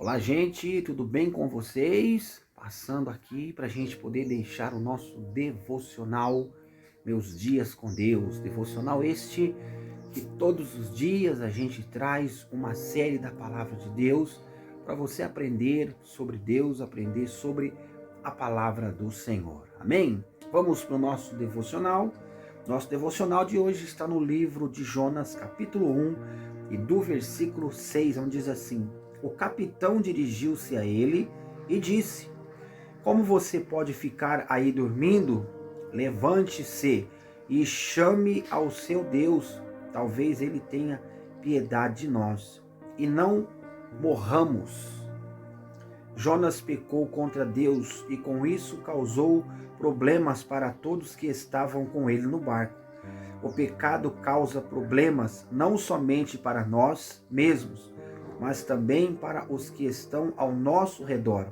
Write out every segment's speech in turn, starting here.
Olá, gente, tudo bem com vocês? Passando aqui para a gente poder deixar o nosso devocional, Meus Dias com Deus. Devocional este que todos os dias a gente traz uma série da Palavra de Deus para você aprender sobre Deus, aprender sobre a Palavra do Senhor. Amém? Vamos para o nosso devocional. Nosso devocional de hoje está no livro de Jonas, capítulo 1, e do versículo 6, onde diz assim: o capitão dirigiu-se a ele e disse: como você pode ficar aí dormindo? Levante-se e chame ao seu Deus. Talvez ele tenha piedade de nós e não morramos. Jonas pecou contra Deus e com isso causou problemas para todos que estavam com ele no barco. O pecado causa problemas não somente para nós mesmos, mas também para os que estão ao nosso redor.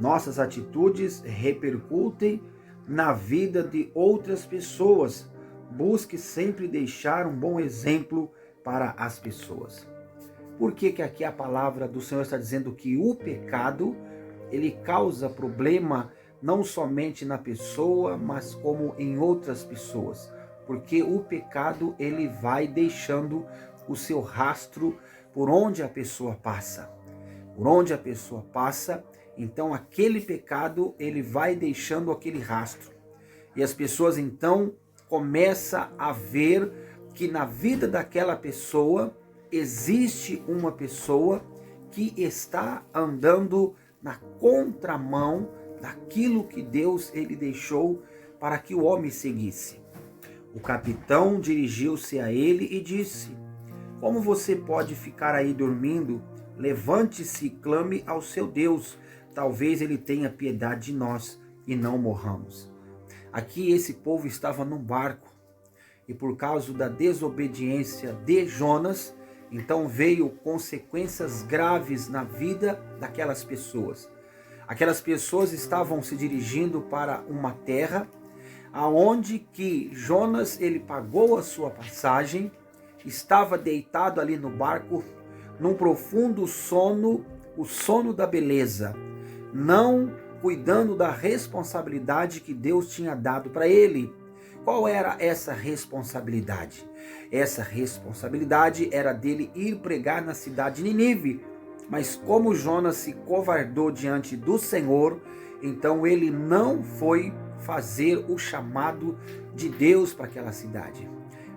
Nossas atitudes repercutem na vida de outras pessoas. Busque sempre deixar um bom exemplo para as pessoas. Por que aqui a palavra do Senhor está dizendo que o pecado, ele causa problema não somente na pessoa, mas como em outras pessoas? Porque o pecado, ele vai deixando o seu rastro por onde a pessoa passa. Por onde a pessoa passa, então aquele pecado, ele vai deixando aquele rastro. E as pessoas então começam a ver que na vida daquela pessoa existe uma pessoa que está andando na contramão daquilo que Deus ele deixou para que o homem seguisse. O capitão dirigiu-se a ele e disse: como você pode ficar aí dormindo? Levante-se e clame ao seu Deus. Talvez ele tenha piedade de nós e não morramos. Aqui esse povo estava num barco e por causa da desobediência de Jonas, então veio consequências graves na vida daquelas pessoas. Aquelas pessoas estavam se dirigindo para uma terra aonde que Jonas ele pagou a sua passagem, estava deitado ali no barco, num profundo sono, o sono da beleza, não cuidando da responsabilidade que Deus tinha dado para ele. Qual era essa responsabilidade? Essa responsabilidade era dele ir pregar na cidade de Nínive. Mas como Jonas se covardou diante do Senhor, então ele não foi fazer o chamado de Deus para aquela cidade.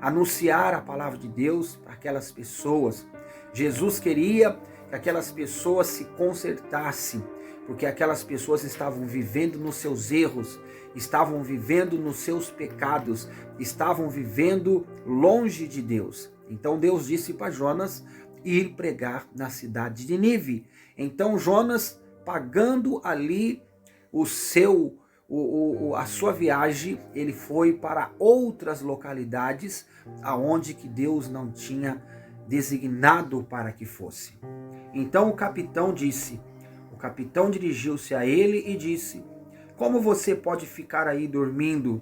Anunciar a palavra de Deus para aquelas pessoas. Jesus queria que aquelas pessoas se consertassem, porque aquelas pessoas estavam vivendo nos seus erros, estavam vivendo nos seus pecados, estavam vivendo longe de Deus. Então Deus disse para Jonas ir pregar na cidade de Nínive. Então Jonas, pagando ali a sua viagem, ele foi para outras localidades aonde que Deus não tinha designado para que fosse. Então o capitão dirigiu-se a ele e disse: como você pode ficar aí dormindo?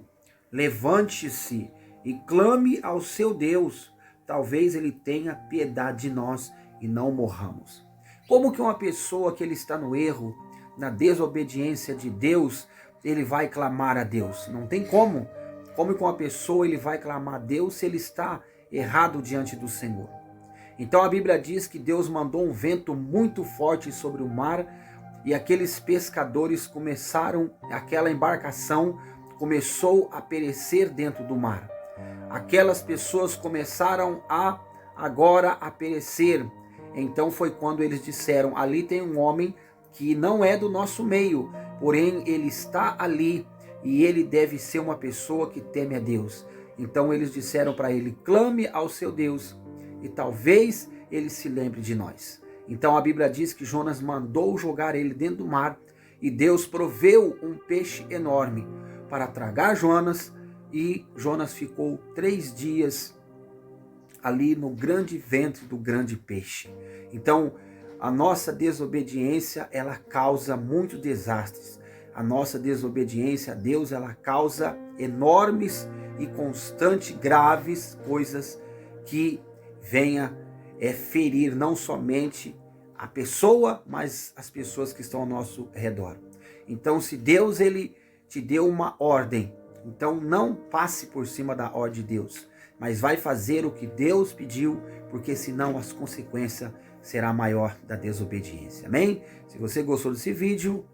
Levante-se e clame ao seu Deus. Talvez ele tenha piedade de nós e não morramos. Como que uma pessoa que ele está no erro, na desobediência de Deus, ele vai clamar a Deus? Não tem como. Como que uma pessoa ele vai clamar a Deus se ele está errado diante do Senhor? Então a Bíblia diz que Deus mandou um vento muito forte sobre o mar e aqueles pescadores aquela embarcação começou a perecer dentro do mar. Aquelas pessoas começaram agora a perecer. Então foi quando eles disseram: ali tem um homem que não é do nosso meio, porém ele está ali e ele deve ser uma pessoa que teme a Deus. Então eles disseram para ele: clame ao seu Deus e talvez ele se lembre de nós. Então a Bíblia diz que Jonas mandou jogar ele dentro do mar e Deus proveu um peixe enorme para tragar Jonas, e Jonas ficou 3 dias ali no grande ventre do grande peixe. Então a nossa desobediência, ela causa muitos desastres. A nossa desobediência a Deus, ela causa enormes e constantes graves coisas que venha ferir não somente a pessoa, mas as pessoas que estão ao nosso redor. Então, se Deus ele te deu uma ordem, então não passe por cima da ordem de Deus, mas vai fazer o que Deus pediu, porque senão as consequências será maior da desobediência. Amém? Se você gostou desse vídeo,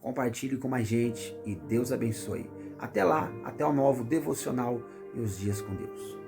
compartilhe com mais gente e Deus abençoe. Até lá, até o novo devocional Meus Dias com Deus.